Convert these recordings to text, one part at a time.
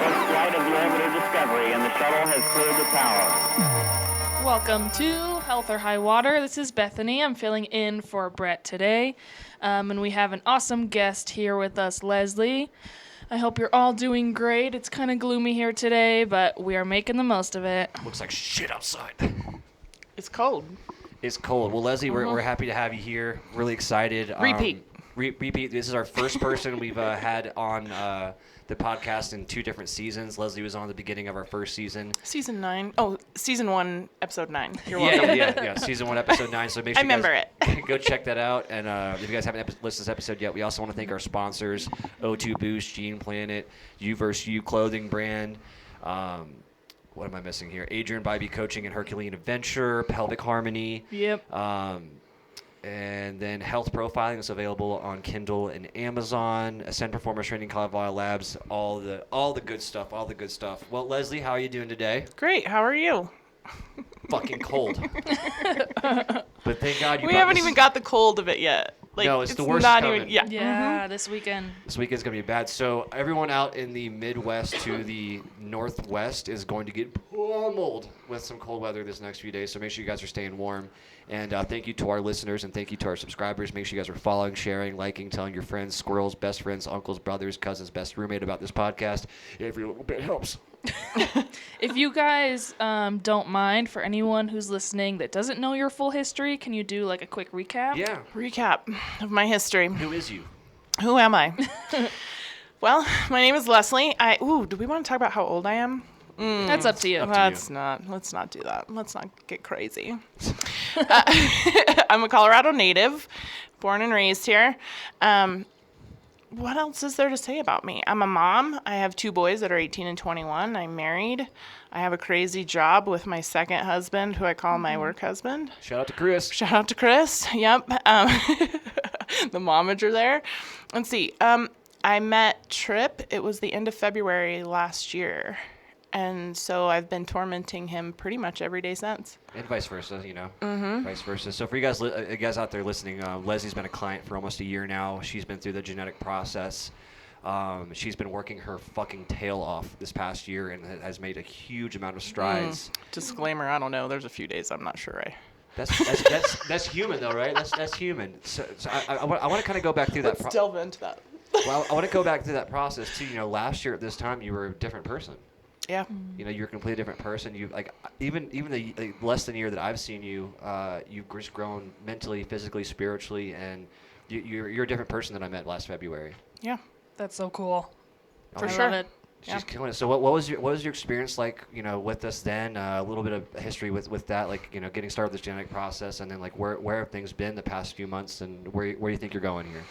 first flight of the orbiter Discovery, and the shuttle has cleared the tower. Welcome to Health or High Water. This is Bethany. I'm filling in for Brett today. And we have an awesome guest here with us, Leslie. I hope you're all doing great. It's kind of gloomy here today, but we are making the most of it. Looks like shit outside. It's cold. It's cold. Well, Leslie, we're happy to have you here. Really excited. Repeat. Repeat. This is our first person we've had on the podcast in 2 different seasons. Leslie was on the beginning of our first season. Season 9. Oh, Season 1, Episode 9. You're welcome. Yeah. Season 1, Episode 9. So make sure I remember it. Go check that out. And if you guys haven't listened to this episode yet, we also want to thank our sponsors, O2 Boost, Gene Planet, You vs. You clothing brand. What am I missing here? Adrian Bybee Coaching and Herculean Adventure, Pelvic Harmony. Yep. And then Health Profiling is available on Kindle and Amazon. Ascend Performance Training, Colorado Labs, all the good stuff. Well, Leslie, how are you doing today? Great. How are you? Fucking cold. But thank God We haven't even got the cold of it yet. Like, no, it's the worst not coming. even. Yeah. Yeah, this weekend. This weekend's going to be bad. So everyone out in the Midwest to the Northwest is going to get pummeled with some cold weather this next few days. So make sure you guys are staying warm. And thank you to our listeners and thank you to our subscribers. Make sure you guys are following, sharing, liking, telling your friends, squirrels, best friends, uncles, brothers, cousins, best roommate about this podcast. Every little bit helps. If you guys don't mind, for anyone who's listening that doesn't know your full history, can you do like a quick recap? Yeah. Recap of my history. Who is you? Who am I? Well, my name is Leslie. Do we want to talk about how old I am? That's up to you. Let's not do that. Let's not get crazy. I'm a Colorado native, born and raised here. What else is there to say about me? I'm a mom. I have 2 boys that are 18 and 21. I'm married. I have a crazy job with my second husband, who I call my work husband. Shout out to Chris. Shout out to Chris. Yep. The momager there. Let's see. I met Tripp. It was the end of February last year. And so I've been tormenting him pretty much every day since. And vice versa, Vice versa. So for you guys out there listening, Leslie's been a client for almost a year now. She's been through the genetic process. She's been working her fucking tail off this past year and has made a huge amount of strides. Disclaimer, I don't know. There's a few days I'm not sure. That's human though, right? That's human. So I want to kind of go back through that. Let's delve into that. Well, I want to go back through that process too. Last year at this time, you were a different person. Yeah. You're a completely different person. You even the less than a year that I've seen you, you've just grown mentally, physically, spiritually, and you're a different person than I met last February. Yeah. That's so cool. For I sure. love it. She's killing it. So what was your experience like? With us then. A little bit of history with that, getting started with this genetic process, and then where have things been the past few months, and where do you think you're going here?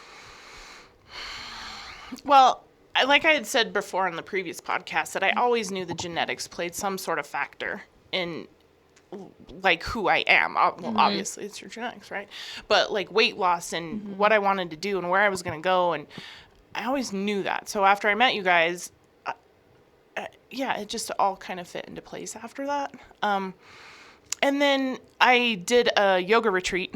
Well, like I had said before in the previous podcast, that I always knew the genetics played some sort of factor in who I am. Well, obviously it's your genetics, right? But weight loss and what I wanted to do and where I was going to go. And I always knew that. So after I met you guys, it just all kind of fit into place after that. And then I did a yoga retreat.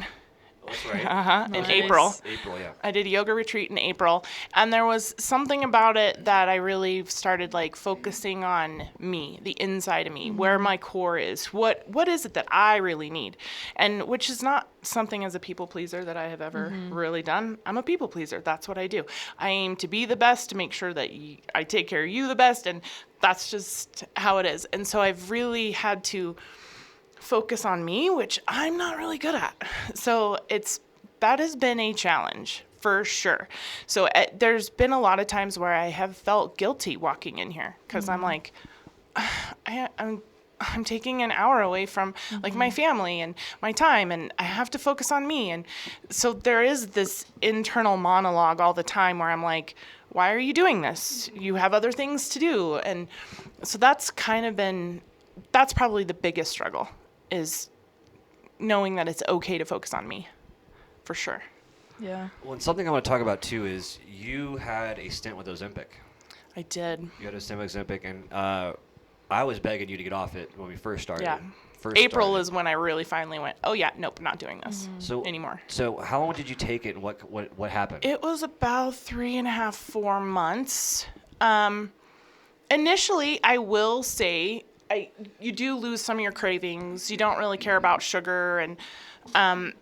That's right. In Nice. April. April, yeah. I did a yoga retreat in April, and there was something about it that I really started focusing on me, the inside of me, where my core is. What is it that I really need? And which is not something as a people pleaser that I have ever really done. I'm a people pleaser. That's what I do. I aim to be the best, to make sure that I take care of you the best, and that's just how it is. And so I've really had to focus on me, which I'm not really good at. So that has been a challenge for sure. So there's been a lot of times where I have felt guilty walking in here because I'm I'm taking an hour away from my family and my time, and I have to focus on me. And so there is this internal monologue all the time where I'm like, why are you doing this? You have other things to do. And so that's probably the biggest struggle, is knowing that it's okay to focus on me, for sure. Yeah. Well, and something I want to talk about too is you had a stint with Ozempic. I did. You had a stint with Ozempic, and I was begging you to get off it when we first started. Yeah. April is when I really finally went, oh yeah, nope, not doing this anymore. So how long did you take it, and what happened? It was about 3.5, 4 months. Initially, I will say, you do lose some of your cravings. You don't really care about sugar, and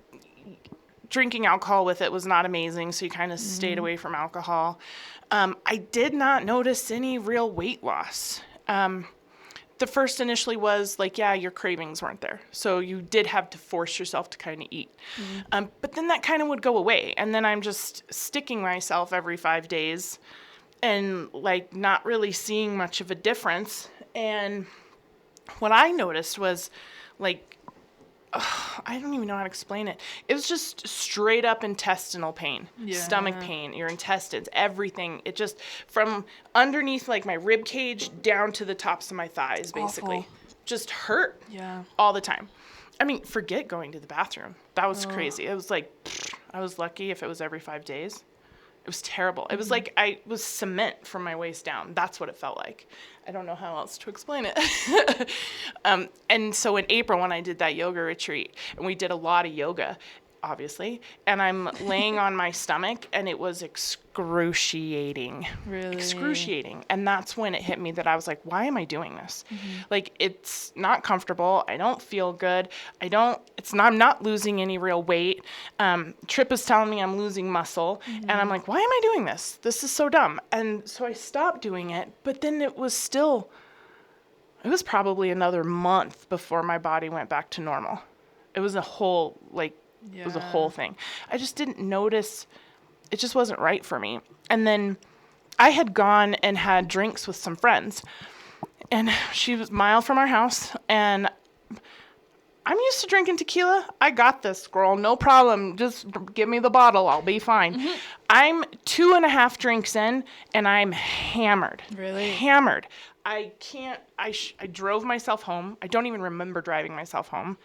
drinking alcohol with it was not amazing, so you kind of stayed away from alcohol. I did not notice any real weight loss. The first initially was like, yeah, your cravings weren't there. So you did have to force yourself to kind of eat. But then that kind of would go away. And then I'm just sticking myself every 5 days and like not really seeing much of a difference. And what I noticed was like, I don't even know how to explain it. It was just straight up intestinal pain, stomach pain, your intestines, everything. It just from underneath like my rib cage down to the tops of my thighs, basically. Awful. Just hurt all the time. I mean, forget going to the bathroom. That was crazy. It was like, I was lucky if it was every 5 days. It was terrible. It was like I was cement from my waist down. That's what it felt like. I don't know how else to explain it. And so in April when I did that yoga retreat, and we did a lot of yoga, obviously, and I'm laying on my stomach, and it was excruciating. Really? Excruciating. And that's when it hit me that I was like, why am I doing this? Like, it's not comfortable. I don't feel good. I'm not losing any real weight. Trip is telling me I'm losing muscle. And I'm like, why am I doing this? This is so dumb. And so I stopped doing it, but then it was probably another month before my body went back to normal. It was a whole, it was a whole thing. I just didn't notice. It just wasn't right for me. And then I had gone and had drinks with some friends. And she was a mile from our house. And I'm used to drinking tequila. I got this, girl. No problem. Just give me the bottle. I'll be fine. I'm 2.5 drinks in, and I'm hammered. Really? Hammered. I can't. I drove myself home. I don't even remember driving myself home.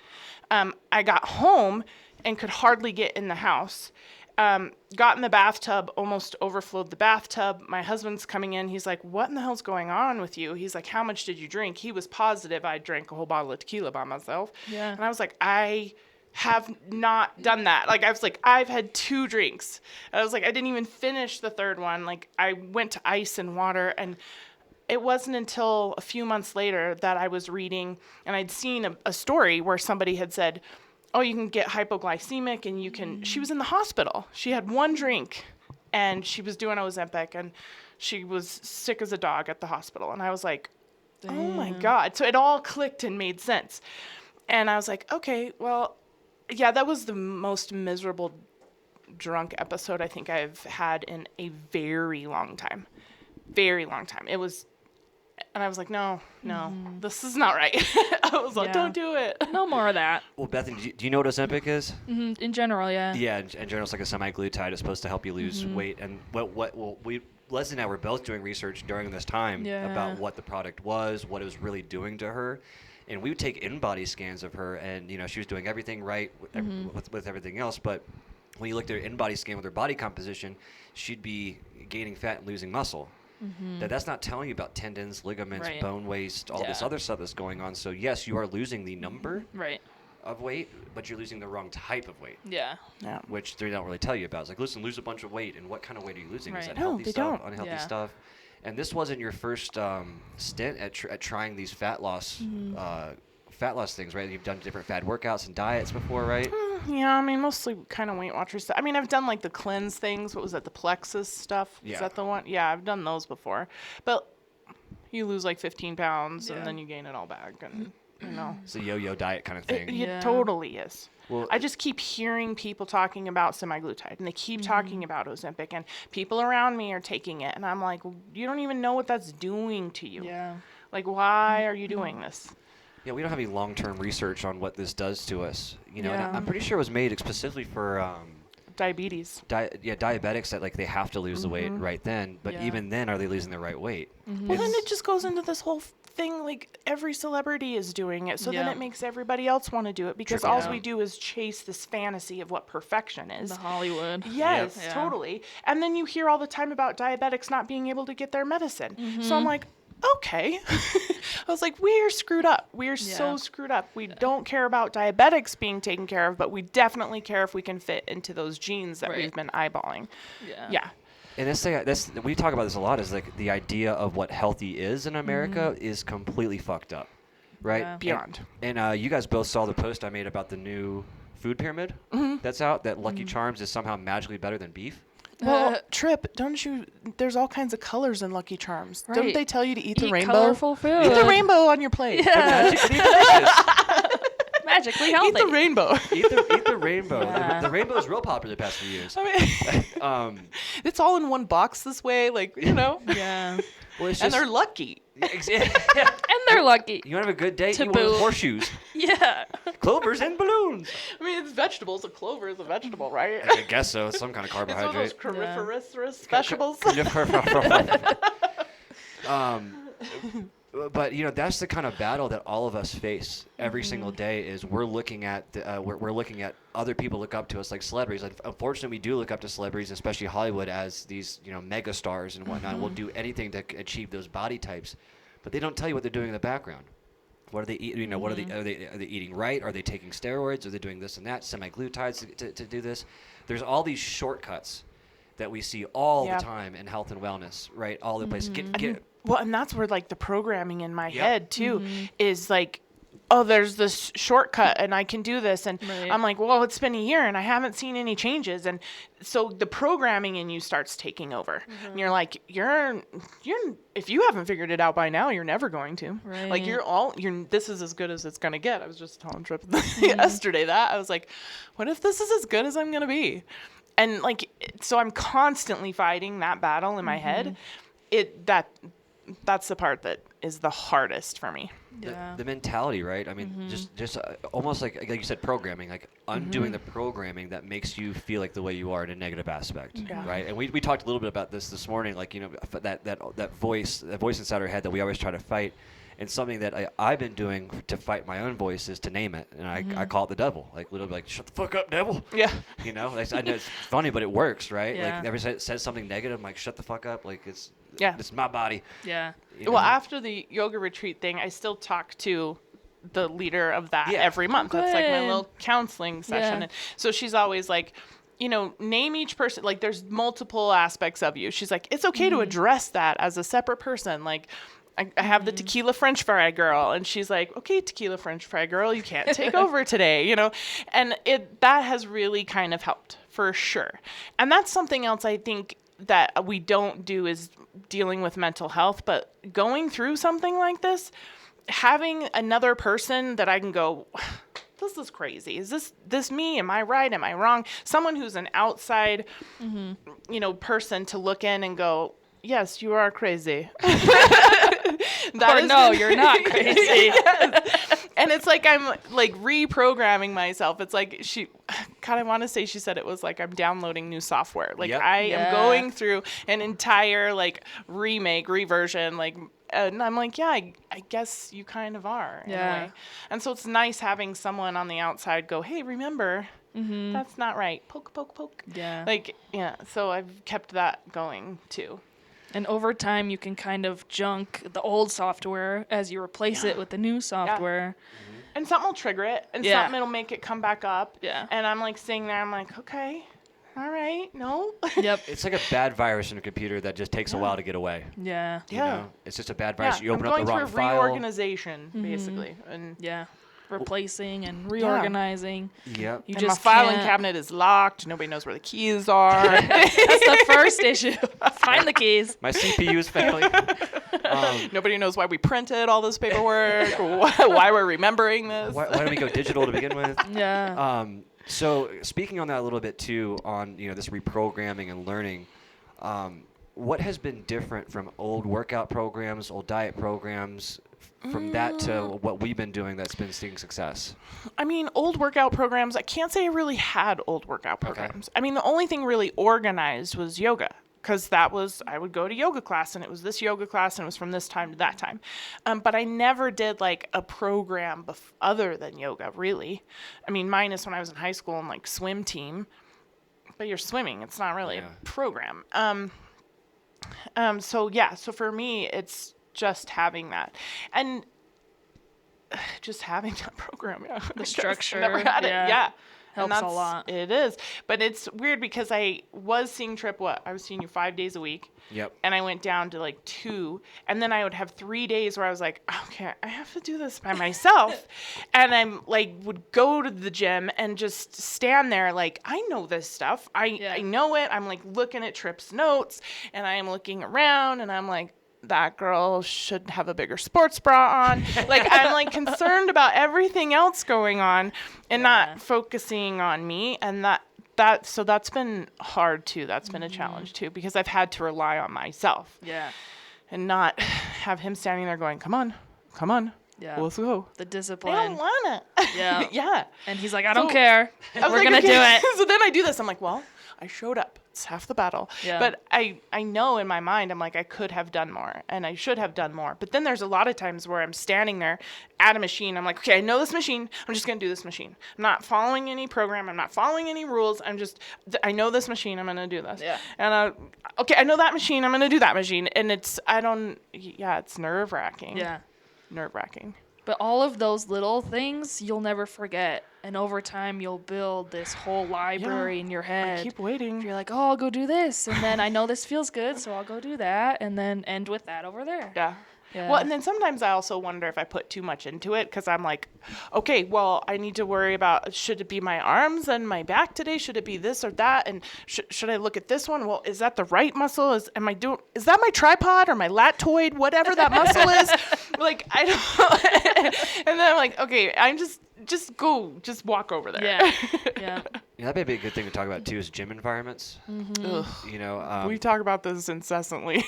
I got home and could hardly get in the house. Got in the bathtub, almost overflowed the bathtub. My husband's coming in. He's like, what in the hell's going on with you? He's like, how much did you drink? He was positive I drank a whole bottle of tequila by myself. Yeah. And I was like, I have not done that. Like, I was like, I've had 2 drinks. I was like, I didn't even finish the third one. Like, I went to ice and water, and it wasn't until a few months later that I was reading, and I'd seen a story where somebody had said, oh, you can get hypoglycemic, and you can, she was in the hospital. She had 1 drink, and she was doing Ozempic, and she was sick as a dog at the hospital. And I was like, oh my God. So it all clicked and made sense. And I was like, okay, well, yeah, that was the most miserable drunk episode I think I've had in a very long time. Very long time. It was, and I was like, no, this is not right. I was like, don't do it. No more of that. Well, Bethany, do you know what Ozempic is? In general, yeah. Yeah, in general, it's like a semaglutide. It's supposed to help you lose weight. And Leslie and I were both doing research during this time about what the product was, what it was really doing to her. And we would take in-body scans of her, and she was doing everything right with everything else. But when you looked at her in-body scan with her body composition, she'd be gaining fat and losing muscle. That's not telling you about tendons, ligaments, bone waste, all this other stuff that's going on. So yes, you are losing the number of weight, but you're losing the wrong type of weight. Yeah. Which they don't really tell you about. It's like, listen, lose a bunch of weight, and what kind of weight are you losing? Is that healthy stuff, unhealthy stuff? And this wasn't your first stint at trying these fat loss things, right? You've done different fad workouts and diets before, right? Yeah, I mean, mostly kind of Weight Watchers stuff. I mean, I've done like the cleanse things. What was that, the Plexus stuff? Yeah. Is that the one? Yeah, I've done those before. But you lose like 15 pounds and then you gain it all back. And, It's a yo-yo diet kind of thing. It totally is. Well, I just keep hearing people talking about semaglutide, and they keep talking about Ozempic, and people around me are taking it. And I'm like, you don't even know what that's doing to you. Yeah. Like, why are you doing this? Yeah, we don't have any long-term research on what this does to us. And I'm pretty sure it was made specifically for diabetes. Diabetics that they have to lose the weight right then. But even then, are they losing the right weight? Well, then it just goes into this whole thing. Like, every celebrity is doing it, so then it makes everybody else want to do it because all we do is chase this fantasy of what perfection is. The Hollywood. Yes, totally. And then you hear all the time about diabetics not being able to get their medicine. So I'm like, okay. I was like, we are screwed up. We are so screwed up. We don't care about diabetics being taken care of, but we definitely care if we can fit into those genes that we've been eyeballing. Yeah. And this we talk about this a lot, is like the idea of what healthy is in America is completely fucked up, right? Yeah. Beyond. And you guys both saw the post I made about the new food pyramid that's out, that Lucky Charms is somehow magically better than beef. Well, Trip, don't you? There's all kinds of colors in Lucky Charms. Don't Right. they tell you to eat the rainbow? Colorful food. Eat the rainbow on your plate. Yeah. Magically delicious. Magically Eat healthy. the rainbow. Eat the rainbow. Yeah. The rainbow is real popular the past few years. I mean, it's all in one box this way, like, you know. Yeah. Well, it's And just, they're lucky. yeah. And they're lucky. You want to have a good day? To Eat one of those boot. horseshoes, Yeah. clovers, and balloons. I mean, it's vegetables. A clover is a vegetable, right? I guess so. Some kind of It's one of those carbohydrate. cruciferous vegetables. But that's the kind of battle that all of us face every single day. Is we're looking at we're looking at other people look up to us like celebrities. Unfortunately, we do look up to celebrities, especially Hollywood, as these mega stars and whatnot. We'll do anything to achieve those body types, but they don't tell you what they're doing in the background. What are they eating? What are they eating right? Are they taking steroids? Are they doing this and that? Semaglutides to do this? There's all these shortcuts that we see all the time in health and wellness, right? All the places. Well, and that's where like the programming in my Yep. head too is like, oh, there's this shortcut and I can do this. And Right. I'm like, well, it's been a year and I haven't seen any changes. And so the programming in you starts taking over. And you're like, you're if you haven't figured it out by now, you're never going to. Like Right. this is as good as it's going to get. I was just telling Trip yesterday that I was like, what if this is as good as I'm going to be? And like, so I'm constantly fighting that battle in my head. That's the part that is the hardest for me. Yeah. The mentality, right? I mean, just almost like you said, programming, like undoing the programming that makes you feel like the way you are in a negative aspect, Yeah. right? And we talked a little bit about this morning, like that voice inside our head that we always try to fight. And something that I've been doing to fight my own voice is to name it, and I call it the devil, like literally, like shut the fuck up, devil. Yeah. Like, I know it's funny, but it works, right? Yeah. Like every says something negative, I'm like shut the fuck up, like it's my body. Yeah. You Well, know? after the yoga retreat thing, I still talk to the leader of that Yeah. every month. That's like my Good. little counseling session. Yeah. And so she's always like, name each person. Like there's multiple aspects of you. She's like, it's okay to address that as a separate person. Like, I have the tequila French fry girl, and she's like, okay, tequila French fry girl, you can't take over today, and that has really kind of helped for sure. And that's something else I think that we don't do is dealing with mental health, but going through something like this, having another person that I can go, this is crazy. Is this me? Am I right? Am I wrong? Someone who's an outside, person to look in and go, yes, you are crazy. You're not crazy. Yes. And it's like I'm like reprogramming myself. It's like I want to say she said it was like I'm downloading new software. Like Yep. I am going through an entire like reversion, like, and I'm like, yeah, I guess you kind of are in a way. And so it's nice having someone on the outside go, hey, remember, that's not right. Poke, poke, poke. Yeah. Like, yeah. So I've kept that going too. And over time, you can kind of junk the old software as you replace it with the new software. And something will trigger it, and Yeah. something will make it come back up. Yeah. And I'm like sitting there, I'm like, okay, all right, no. Yep. It's like a bad virus in a computer that just takes a while to get away. Yeah. You Yeah. know? It's just a bad virus. You open I'm up going the wrong through a file. reorganization, basically. And Yeah. Replacing and reorganizing. Yep. You and just my filing can't- cabinet is locked. Nobody knows where the keys are. That's the first issue. Find the keys. My CPU is failing. Nobody knows why we printed all this paperwork, why we're remembering this. Why don't we go digital to begin with? Yeah. So speaking on that a little bit too, on this reprogramming and learning, what has been different from old workout programs, old diet programs, from that to what we've been doing that's been seeing success? I mean, old workout programs, I can't say I really had old workout programs. I mean, the only thing really organized was yoga, because I would go to yoga class, and it was this yoga class, and it was from this time to that time. But I never did like a program other than yoga, really. I mean, minus when I was in high school and like swim team, but you're swimming. It's not really a program. So for me, it's just having that. And just having that program, The structure. I never had it. Yeah. Helps a lot. It is. But it's weird because I was seeing Trip, I was seeing you 5 days a week. Yep. And I went down to like 2. And then I would have 3 days where I was like, okay, I have to do this by myself. And I'm like, would go to the gym and just stand there like, I know this stuff. I know it. I'm like looking at Trip's notes and I am looking around and I'm like, that girl should have a bigger sports bra on. Like, I'm like concerned about everything else going on and not focusing on me. And so that's been hard too. That's been a challenge too, because I've had to rely on myself. Yeah. And not have him standing there going, come on. Yeah. Let's go. The discipline. I don't want to. Yeah. Yeah. And he's like, I don't care. I was We're like, going to do okay. it. So then I do this. I'm like, well, I showed up. It's half the battle. Yeah. But I know in my mind, I'm like, I could have done more and I should have done more. But then there's a lot of times where I'm standing there at a machine. I'm like, okay, I know this machine. I'm just going to do this machine. I'm not following any program. I'm not following any rules. I know this machine. I'm going to do this. Yeah. And okay, I know that machine. I'm going to do that machine. And it's nerve wracking. Yeah. Nerve wracking. But all of those little things you'll never forget. And over time, you'll build this whole library in your head. I keep waiting. You're like, oh, I'll go do this. And then I know this feels good, so I'll go do that. And then end with that over there. Yeah. Yeah. Well, and then sometimes I also wonder if I put too much into it because I'm like, okay, well, I need to worry about, should it be my arms and my back today? Should it be this or that? And should I look at this one? Well, is that the right muscle? Is that my tripod or my latoid? Whatever that muscle is. Like, I don't. And then I'm like, okay, I'm just walk over there. Yeah. Yeah. Yeah, that may be a good thing to talk about too, is gym environments. Ugh. You know, We talk about this incessantly.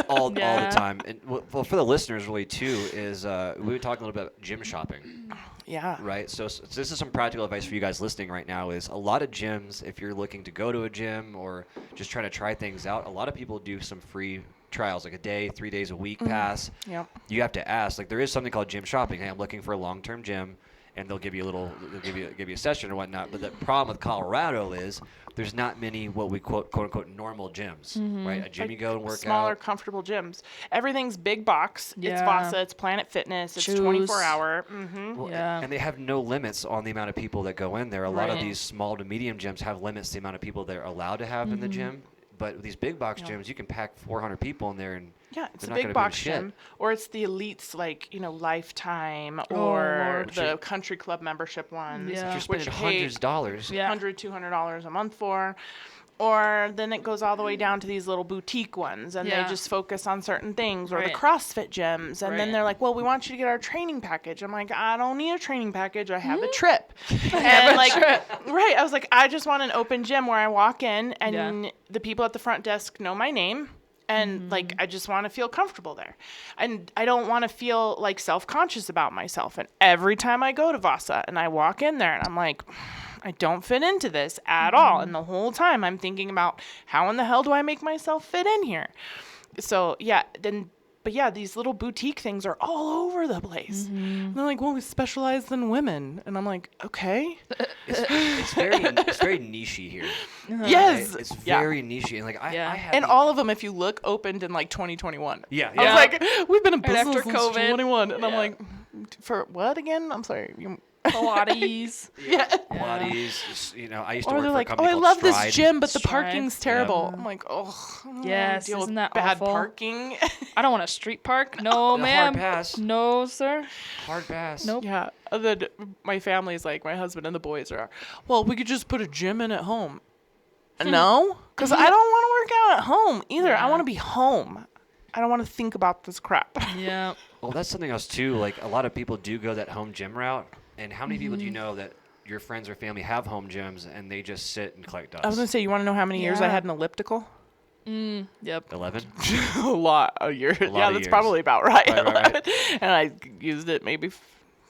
all the time. And well, for the listeners, really too, is we were talking a little bit about gym shopping. Yeah. Right. So this is some practical advice for you guys listening right now. Is a lot of gyms, if you're looking to go to a gym or just trying to try things out, a lot of people do some free trials, like a day, 3 days a week pass. Yep. You have to ask. Like, there is something called gym shopping. Hey, I'm looking for a long-term gym. And they'll give you a session or whatnot. But the problem with Colorado is there's not many what we quote unquote normal gyms, right? A gym you go and work smaller, out. comfortable gyms. Everything's big box. Yeah. It's Vasa. It's Planet Fitness. It's Shoes. 24-hour. Well, Yeah. And they have no limits on the amount of people that go in there. A lot of Right. these small to medium gyms have limits the amount of people they're allowed to have in the gym. But with these big box gyms, you can pack 400 people in there and Yeah, it's they're a not big gonna box do shit. gym, or it's the elites like Lifetime Oh, or Lord. the country club membership ones, Yeah. you're spending which hundreds of dollars. Yeah. $100, $200 a month for. Or then it goes all the way down to these little boutique ones, and Yeah. they just focus on certain things, or the Right. CrossFit gyms. And then Right. they're like, well, we want you to get our training package. I'm like, I don't need a training package. I have a trip. And like, right. I was like, I just want an open gym where I walk in and the people at the front desk know my name. And like, I just want to feel comfortable there. And I don't want to feel like self-conscious about myself. And every time I go to Vasa and I walk in there and I'm like, I don't fit into this at all. And the whole time I'm thinking about how in the hell do I make myself fit in here? So these little boutique things are all over the place. And they're like, well, we specialize in women. And I'm like, okay. It's very niche-y here. Yes. Right? It's very niche-y. And like I have And all of them, if you look, opened in like 2021. Yeah. I was like, we've been in Right business after since COVID. 21. And I'm Yeah. like, for what again? I'm sorry. Pilates. Yeah. Pilates, I used to Or work they're for a like, company I called love Stride. this gym, but the Stride. parking's terrible. I'm like, oh, I don't wanna Yes, deal with isn't that bad awful? parking. I don't want a street park. No, The ma'am. hard pass. No, sir. Hard pass. Nope. Yeah. And then my family's like, my husband and the boys are, well, we could just put a gym in at home. No, because I don't want to work out at home either. Yeah. I want to be home. I don't want to think about this crap. Yeah. Well, that's something else too. Like, a lot of people do go that home gym route. And how many people do you know that your friends or family have home gyms and they just sit and collect dust? I was going to say, you want to know how many years I Yeah. had an elliptical? Yep. 11? A lot of years. lot Yeah, of that's years. probably about right. Right. And I used it maybe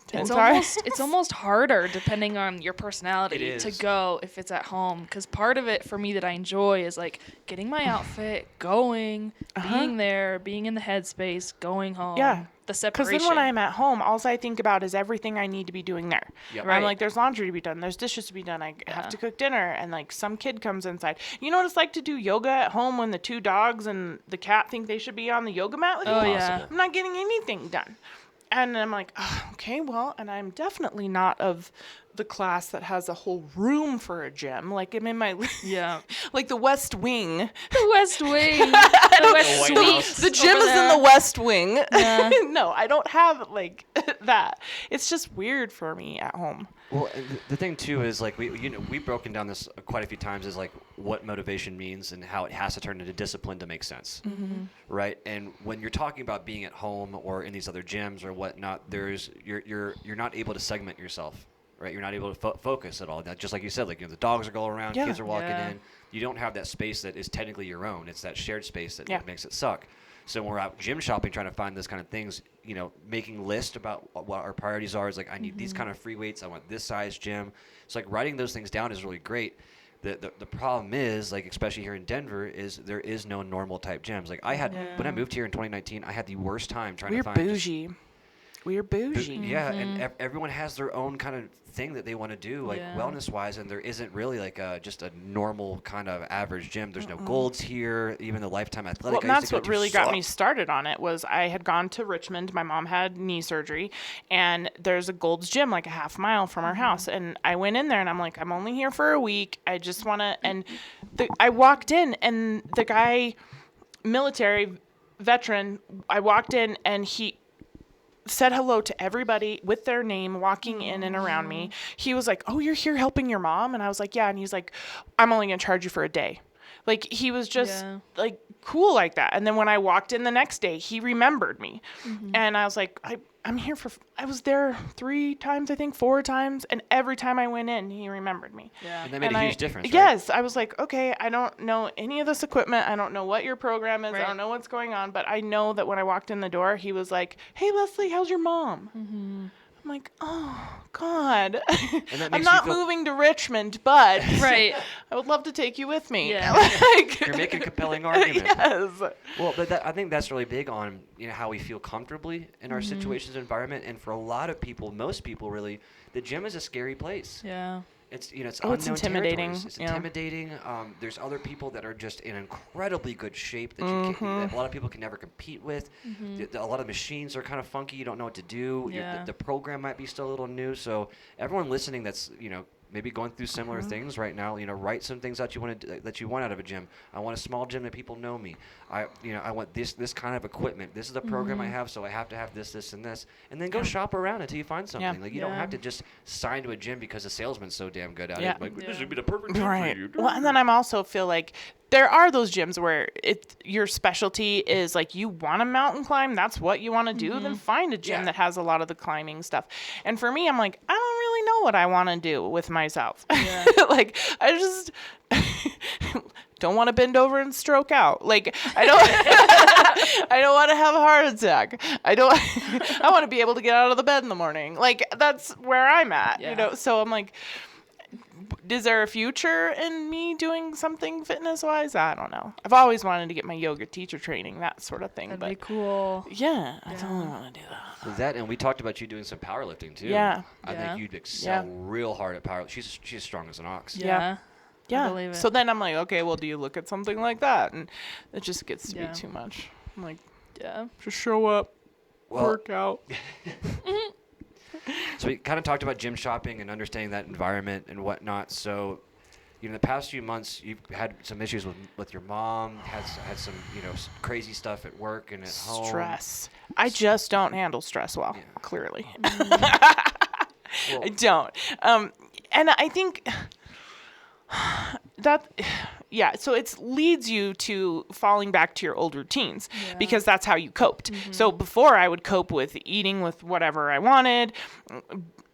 10 It's times. almost harder depending on your personality It to is. go if it's at home, because part of it for me that I enjoy is like getting my outfit, going, being there, being in the headspace, going home. Yeah. The Because separation. then when I'm at home, all I think about is everything I need to be doing there. Yep. I'm Right. like, there's laundry to be done. There's dishes to be done. I have to cook dinner. And like some kid comes inside. You know what it's like to do yoga at home when the two dogs and the cat think they should be on the yoga mat with you? Oh, yeah. I'm not getting anything done. And I'm like, oh, okay, well, and I'm definitely not of the class that has a whole room for a gym. Like I'm in my Yeah. like the West Wing. The West Wing. The West White Suite. House. The gym over is in there. the West Wing. Yeah. No, I don't have like that. It's just weird for me at home. Well, and the thing too is like we've broken down this quite a few times is like what motivation means and how it has to turn into discipline to make sense, right? And when you're talking about being at home or in these other gyms or whatnot, you're not able to segment yourself, right? You're not able to focus at all. Now, just like you said, like the dogs are going around, Yeah. kids are walking Yeah. in. You don't have that space that is technically your own. It's that shared space that Yeah. makes it suck. So when we're out gym shopping, trying to find those kind of things, making lists about what our priorities are is like, I need these kind of free weights. I want this size gym. It's like writing those things down is really great. The problem is, like, especially here in Denver, is there is no normal type gyms. Like I had, when I moved here in 2019, I had the worst time trying to find. We're bougie. Yeah, and everyone has their own kind of thing that they want to do, like wellness-wise, and there isn't really like just a normal kind of average gym. There's no Golds here, even the Lifetime Athletic. Well, and that's what really got me started on it was I had gone to Richmond. My mom had knee surgery, and there's a Gold's Gym like a half mile from our house. And I went in there, and I'm like, I'm only here for a week. I just want to. And I walked in, and the guy, military veteran, I walked in, and he said hello to everybody with their name walking in and around me. He was like, "Oh, you're here helping your mom?" And I was like, "Yeah." And he's like, "I'm only going to charge you for a day." Like he was just like cool like that. And then when I walked in the next day, he remembered me. And I was like, I'm here I was there 3 times, I think 4 times. And every time I went in, he remembered me. Yeah. And that made a huge difference, right? Yes. I was like, okay, I don't know any of this equipment. I don't know what your program is. Right. I don't know what's going on. But I know that when I walked in the door, he was like, "Hey, Leslie, how's your mom?" I'm like, oh, God. I'm not moving to Richmond, but Right. I would love to take you with me. Yeah. You're making a compelling argument. Yes. Well, but I think that's really big on how we feel comfortably in our situations and environment. And for a lot of people, most people really, the gym is a scary place. Yeah. It's it's Oh, it's unknown intimidating. territories. It's Yeah. intimidating. There's other people that are just in incredibly good shape that you that a lot of people can never compete with. A lot of machines are kind of funky. You don't know what to do. Yeah. The program might be still a little new. So everyone listening, that's maybe going through similar things right now. Write some things that you want out of a gym. I want a small gym that people know me. I want this kind of equipment. This is the program I have, so I have to have this, and this. And then go shop around until you find something. Yeah. Like you don't have to just sign to a gym because the salesman's so damn good at Yeah. it. Like this would be the perfect gym Right. for you. Well, and then I'm also feel like there are those gyms where your specialty is like you want to mountain climb, that's what you want to do, then find a gym that has a lot of the climbing stuff. And for me, I'm like, I don't really know what I want to do with myself. Yeah. Like I just don't want to bend over and stroke out. Like I don't want to have a heart attack. I want to be able to get out of the bed in the morning. Like that's where I'm at, So I'm like, is there a future in me doing something fitness-wise? I don't know. I've always wanted to get my yoga teacher training, that sort of thing. That'd but be cool. yeah, I don't want to do that. So that, and we talked about you doing some powerlifting too. Yeah. I Yeah. think you'd excel real hard at power. She's as strong as an ox. Yeah. Yeah. believe it. So then I'm like, okay, well, do you look at something like that? And it just gets to be too much. I'm like, Yeah. just show up, Well- work out. So we kind of talked about gym shopping and understanding that environment and whatnot. So, the past few months you've had some issues with your mom. Had some crazy stuff at work and at home. Stress. I just don't handle stress well, clearly. Well, I don't. And I think that, so it leads you to falling back to your old routines because that's how you coped. So before I would cope with eating with whatever I wanted,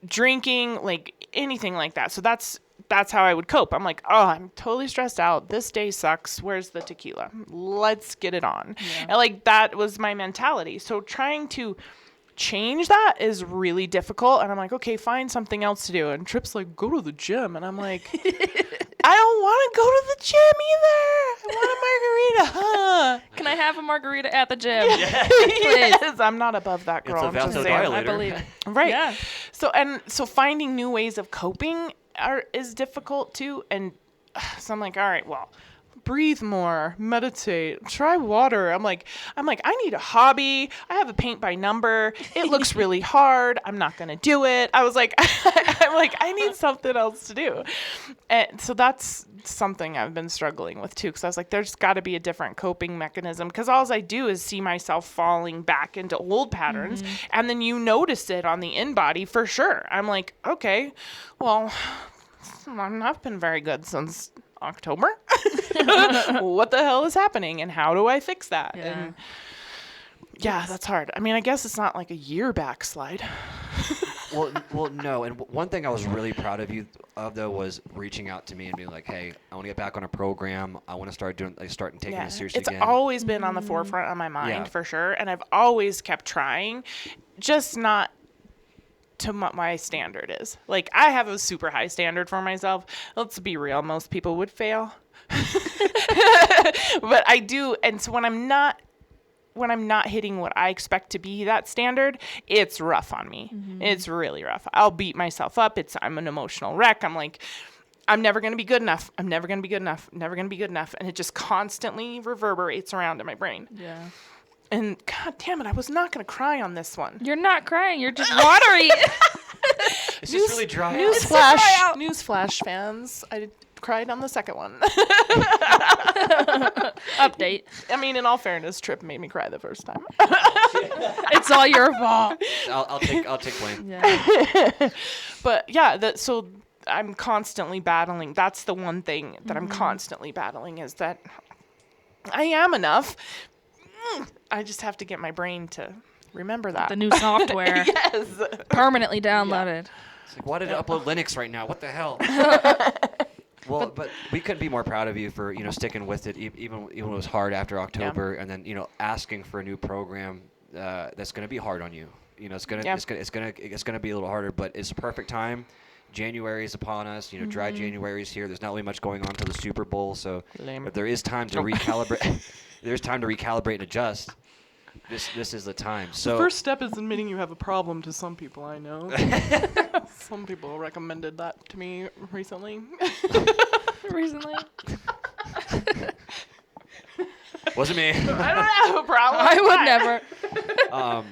drinking, like anything like that. So that's how I would cope. I'm like, oh, I'm totally stressed out. This day sucks. Where's the tequila? Let's get it on. And like that was my mentality. So trying to change that is really difficult. And I'm like, okay, find something else to do. And Trip's like, go to the gym. And I'm like, I don't want to go to the gym either. I want a margarita. Huh? Can I have a margarita at the gym? Yes, I'm not above that, girl. It's a I'm just saying. vasodilator. I believe it. Right. Yeah. So finding new ways of coping is difficult too. And so I'm like, all right, well, breathe more, meditate, try water. I'm like, I need a hobby. I have a paint by number. It looks really hard. I'm not going to do it. I was like, I need something else to do. And so that's something I've been struggling with too. Cause I was like, there's gotta be a different coping mechanism. Cause all I do is see myself falling back into old patterns. And then you notice it on the in-body for sure. I'm like, okay, well, I've not been very good since October. What the hell is happening and how do I fix that? Yeah. And yeah, that's hard. I mean, I guess it's not like a year backslide. Well, no. And one thing I was really proud of you of though was reaching out to me and being like, "Hey, I want to get back on a program. I want to start taking it seriously it's again." It's always been on the forefront of my mind for sure, and I've always kept trying, just not to what my standard is. Like, I have a super high standard for myself. Let's be real, most people would fail. But I do, and so when I'm not hitting what I expect to be that standard, it's rough on me. It's really rough. I'll beat myself up. I'm an emotional wreck. I'm like, I'm never going to be good enough. I'm never going to be good enough. Never going to be good enough. And it just constantly reverberates around in my brain. Yeah. And God damn it, I was not going to cry on this one. You're not crying. You're just watery. It's just really dry. Newsflash, fans. I cried on the second one. Update. I mean, in all fairness, Trip made me cry the first time. It's all your fault. I'll take blame. Yeah. But yeah, so I'm constantly battling. That's the one thing that I'm constantly battling, is that I am enough. I just have to get my brain to remember that. The new software. Yes. Permanently downloaded. It's like, why did it upload Linux right now? What the hell? Well, but we couldn't be more proud of you for sticking with it, even when it was hard after October, and then asking for a new program that's going to be hard on you. It's gonna be a little harder, but it's a perfect time. January is upon us. Dry January is here. There's not really much going on until the Super Bowl, so if there is time to recalibrate, there's time to recalibrate and adjust. This is the time. So the first step is admitting you have a problem to some people I know. Some people recommended that to me recently. Wasn't me. I don't have a problem. I would never.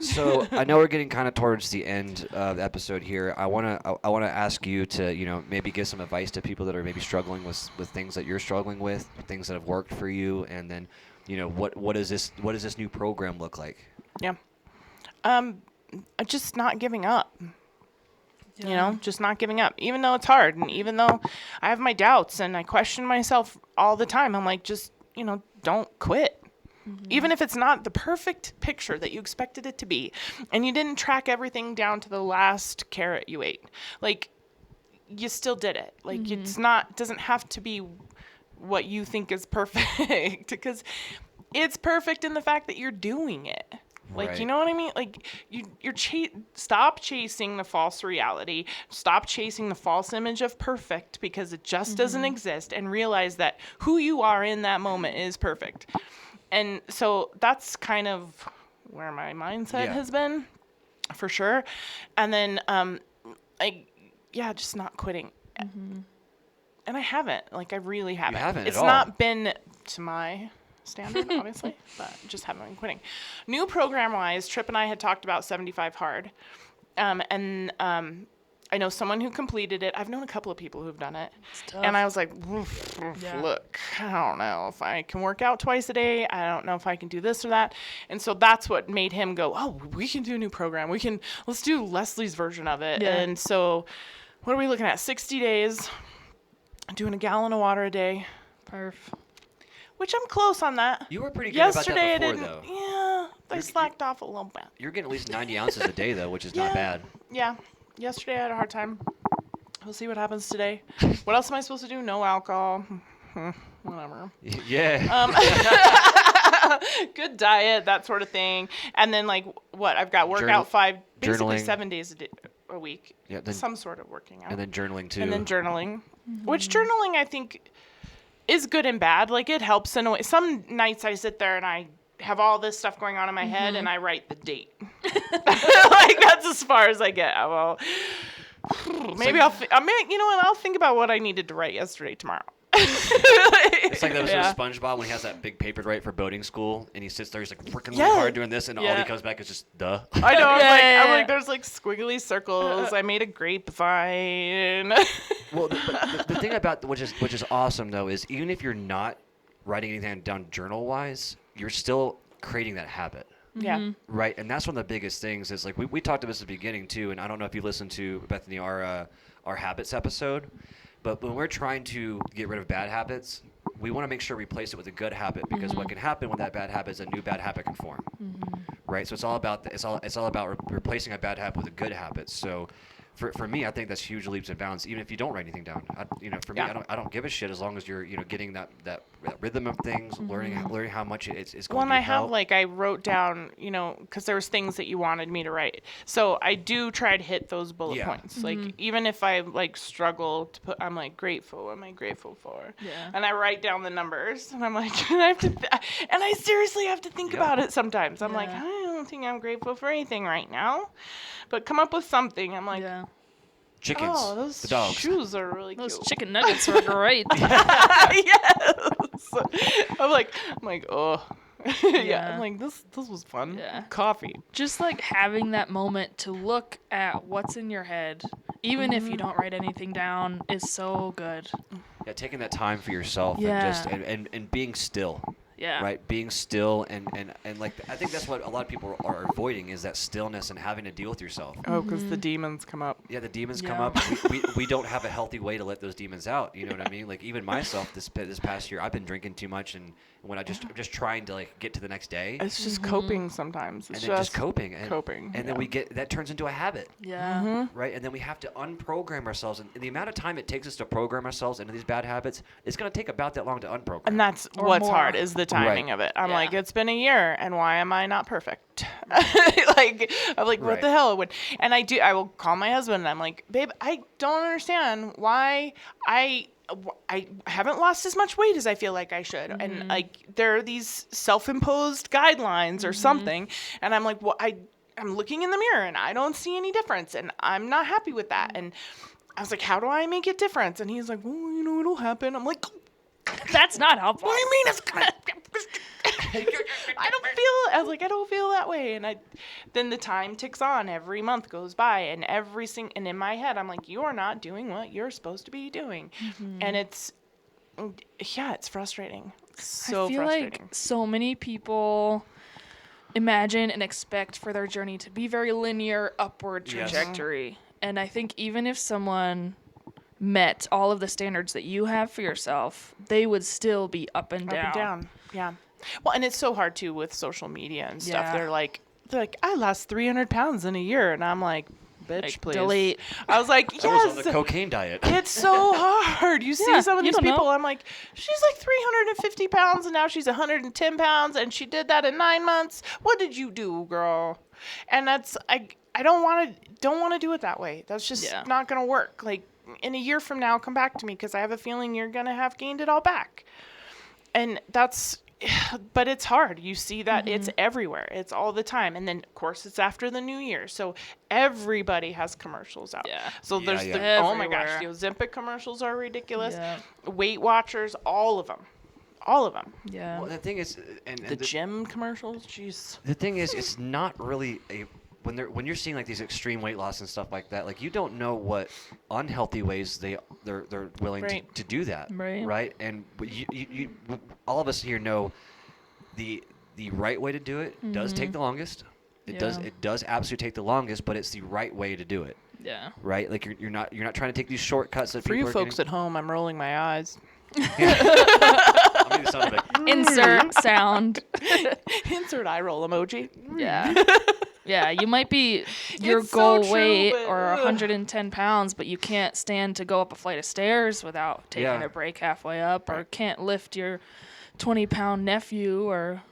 So I know we're getting kind of towards the end of the episode here. I wanna ask you to maybe give some advice to people that are maybe struggling with things that you're struggling with, things that have worked for you, and then what does this new program look like? Yeah. Just not giving up. Just not giving up, even though it's hard, and even though I have my doubts and I question myself all the time. I'm like, just don't quit. Even if it's not the perfect picture that you expected it to be, and you didn't track everything down to the last carrot you ate, like, you still did it. Like, doesn't have to be what you think is perfect, because it's perfect in the fact that you're doing it. Like, right. You know what I mean? Like, stop chasing the false reality. Stop chasing the false image of perfect, because it just doesn't exist, and realize that who you are in that moment is perfect. And so that's kind of where my mindset has been, for sure. And then, just not quitting. And I haven't. Like, I really haven't. You haven't It's at all. not been to my standard, obviously, but just haven't been quitting. New program-wise, Trip and I had talked about 75 Hard. I know someone who completed it. I've known a couple of people who've done it. And I was like, look, I don't know if I can work out twice a day. I don't know if I can do this or that. And so that's what made him go, oh, we can do a new program. Let's do Leslie's version of it. Yeah. And so what are we looking at? 60 days, doing a gallon of water a day. Perf. Which I'm close on that. You were pretty good Yesterday about that before, I didn't. though. Yeah, I slacked off a little bit. You're getting at least 90 ounces a day, though, which is not bad. Yeah. Yesterday I had a hard time. We'll see what happens today. What else am I supposed to do? No alcohol. Whatever. Yeah. Good diet, that sort of thing. And then, like, what? I've got workout basically journaling. 7 days a week. Yeah, then, some sort of working out. and then journaling, too. And then journaling. Which journaling, I think, is good and bad. Like, it helps in a way. Some nights I sit there and I have all this stuff going on in my head and I write the date. Like, that's as far as I get. Well, maybe I'll think about what I needed to write yesterday tomorrow. It's like that episode Yeah. of SpongeBob when he has that big paper to write for boating school, and he sits there, he's like working Yeah. really hard doing this, and all Yeah. he comes back is just duh. I know. Yeah. I'm like, there's like squiggly circles. I made a grapevine. Well, the thing about which is awesome though is even if you're not writing anything down journal wise, you're still creating that habit. Yeah. Right, and that's one of the biggest things is like we talked about this at the beginning too, and I don't know if you listened to Bethany our habits episode, but when we're trying to get rid of bad habits, we want to make sure we replace it with a good habit because what can happen with that bad habit is a new bad habit can form. Right, so it's all about it's all about replacing a bad habit with a good habit. So. For me, I think that's huge leaps and bounds. Even if you don't write anything down, for me, Yeah. I don't give a shit as long as you're getting that rhythm of things, learning how much it's going When to I help. have I wrote down, because there was things that you wanted me to write. So I do try to hit those bullet Yeah. points. Like even if I struggle to put, I'm like grateful. What am I grateful for? Yeah. And I write down the numbers, and I'm like, and I seriously have to think Yeah. about it sometimes. I'm like, Yeah. I don't think I'm grateful for anything right now, but come up with something. I'm like, Yeah. Chickens, oh, those the dogs. shoes are really Those cute. chicken nuggets were great. Yes. I'm like, oh. Yeah. Yeah. I'm like, this was fun. Yeah. Coffee. Just like having that moment to look at what's in your head, even if you don't write anything down, is so good. Yeah, taking that time for yourself Yeah. and just and being still. Yeah. Right, being still and like I think that's what a lot of people are avoiding is that stillness and having to deal with yourself. Oh, because the demons come up. Yeah, the demons come Yeah. up. We don't have a healthy way to let those demons out. You know what I mean? Like even myself, this past year, I've been drinking too much, and when I'm just trying to get to the next day, It's just coping sometimes. It's and then just coping, and coping, and then yeah. we get that turns into a habit. Yeah. Right, and then we have to unprogram ourselves, and the amount of time it takes us to program ourselves into these bad habits, it's going to take about that long to unprogram. And that's Or what's more. hard is the timing Right. of it. I'm Yeah. like, it's been a year, and why am I not perfect? I'm like, what Right. the hell? And I will call my husband, and I'm like, babe, I don't understand why I haven't lost as much weight as I feel like I should. And there are these self-imposed guidelines or something. And I'm like, well, I'm looking in the mirror and I don't see any difference. And I'm not happy with that. And I was like, how do I make it different? And he's like, well, it'll happen. I'm like, That's not helpful. what do you mean it's gonna I don't feel that way. And then the time ticks on, every month goes by, and and in my head, I'm like, you are not doing what you're supposed to be doing. And it's frustrating. It's so I feel frustrating. like so many people imagine and expect for their journey to be very linear upward Yes. trajectory. And I think even if someone met all of the standards that you have for yourself, they would still be up and down. Up and down. Yeah. Well, and it's so hard too with social media and stuff. Yeah. They're like, I lost 300 pounds in a year, and I'm like, bitch, Like, please. delete. I was like, I was on yes. the cocaine diet. It's so hard. You see Yeah, some of you these don't know. people, I'm like, she's like 350 pounds, and now she's 110 pounds, and she did that in 9 months. What did you do, girl? And that's I don't want to do it that way. That's just Yeah. not gonna work. Like in a year from now, come back to me because I have a feeling you're gonna have gained it all back. And but it's hard. You see that it's everywhere. It's all the time. And then, of course, it's after the new year. So everybody has commercials out. Yeah. So Yeah, there's yeah. oh my gosh, the Everywhere. Ozempic commercials are ridiculous. Yeah. Weight Watchers, all of them. All of them. Yeah. Well, the thing is, and The gym commercials, jeez. the thing is, it's not really when you're seeing like these extreme weight loss and stuff like that, like you don't know what unhealthy ways they're willing Right. to do that, Right. And you all of us here know the right way to do it does take the longest. It does absolutely take the longest, but it's the right way to do it, Yeah. right? Like you're not trying to take these shortcuts that For people you are folks getting. at home, I'm rolling my eyes. I'll make the sound effect. Insert sound. Insert eye roll emoji. Yeah. Yeah, you might be your It's so goal true, weight but, or ugh. 110 pounds, but you can't stand to go up a flight of stairs without taking Yeah. a break halfway up, or can't lift your 20-pound nephew, or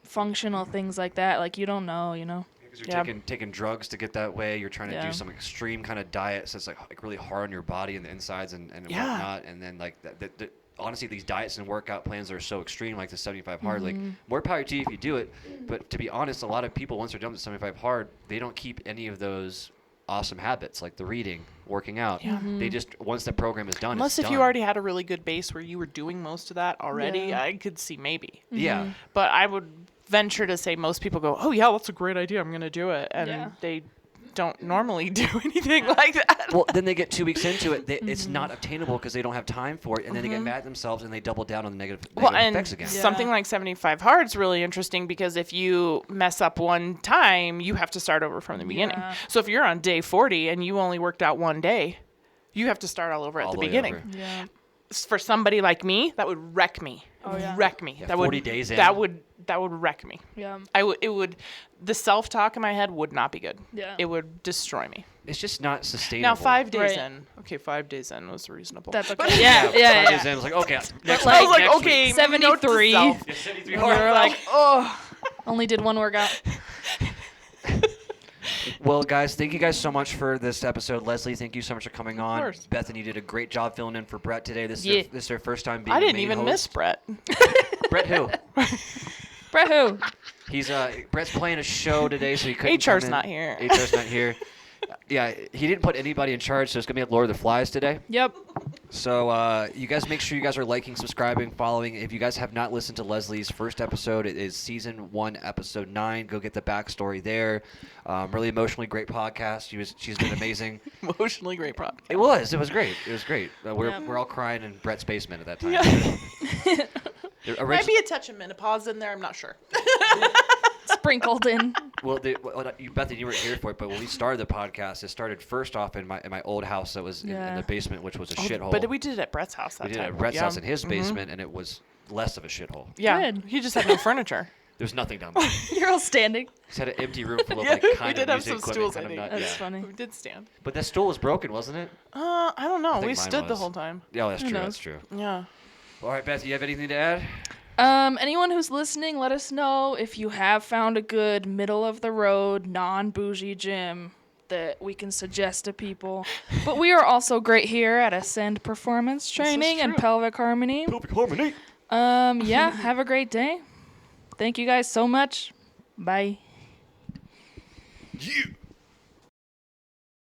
functional things like that. Like, you don't know, you know? Because you're Yeah. taking drugs to get that way. You're trying to Yeah. do some extreme kind of diet, so it's like really hard on your body and the insides and Yeah. whatnot. And then like honestly, these diets and workout plans are so extreme, like the 75 hard. Like more power to you if you do it. But to be honest, a lot of people once they're done with the 75 hard, they don't keep any of those awesome habits like the reading, working out. They just, once the program is done, Unless it's if you done. already had a really good base where you were doing most of that already, Yeah. I could see maybe. Yeah. But I would venture to say most people go, oh, yeah, that's a great idea. I'm going to do it. And Yeah. they don't normally do anything like that. Well, then they get 2 weeks into it. It's not obtainable because they don't have time for it, and then they get mad at themselves and they double down on the negative And effects again. Yeah. something like 75 hard is really interesting because if you mess up one time, you have to start over from the beginning. Yeah. So if you're on day 40 and you only worked out one day, you have to start all over at All the the way beginning. over. Yeah. For somebody like me, that would wreck me. Oh, yeah. Wreck me. Yeah, that 40 would, days in. That would wreck me. Yeah. The self-talk in my head would not be good. Yeah. It would destroy me. It's just not sustainable. Now, 5 days Right. in. Okay, 5 days in was reasonable. That's But- okay. Yeah. 5 Yeah. days in, it's like, okay, next like- week, I was like, next okay, week. 73. note to self. Yeah, 73 We hard. were like, oh, only did one workout. Well, guys, thank you guys so much for this episode. Leslie, thank you so much for coming on. course. Bethany, you did a great job filling in for Brett today. This Yeah. is their first time being I a didn't main even host. miss Brett. Brett who? Brett who? He's Brett's playing a show today, so he couldn't HR's come in. not here. HR's not here. Yeah, he didn't put anybody in charge, so it's gonna be Lord of the Flies today. Yep. So you guys make sure you guys are liking, subscribing, following. If you guys have not listened to Leslie's first episode, it is season 1, episode 9. Go get the backstory there. Really emotionally great podcast. She's been amazing. Emotionally great prop. It was great. It was great. We're Yep. we're all crying in Brett's basement at that time. Might be a touch of menopause in there. I'm not sure. Sprinkled in. Bethany, you weren't here for it, but when we started the podcast, it started first off in my old house that was in Yeah. the basement, which was a shithole. But we did it at Brett's house that We did time. it at Brett's Yeah. house in his basement, and it was less of a shithole. Yeah. Good. He just had no furniture. There's nothing down there. You're all standing. Just had an empty room full of Yeah, like we kind did of have music some equipment. stools, I Kind of think. not, That's yeah. funny. We did stand. But that stool was broken, wasn't it? I don't know. think We mine stood the was. whole time. Yeah, that's Who true. knows? That's true. Yeah. All right, Beth, you have anything to add? Anyone who's listening, let us know if you have found a good middle of the road, non-bougie gym that we can suggest to people. But we are also great here at Ascend Performance Training and true. Pelvic Harmony. Pelvic harmony. Yeah, have a great day. Thank you guys so much. Bye. Yeah.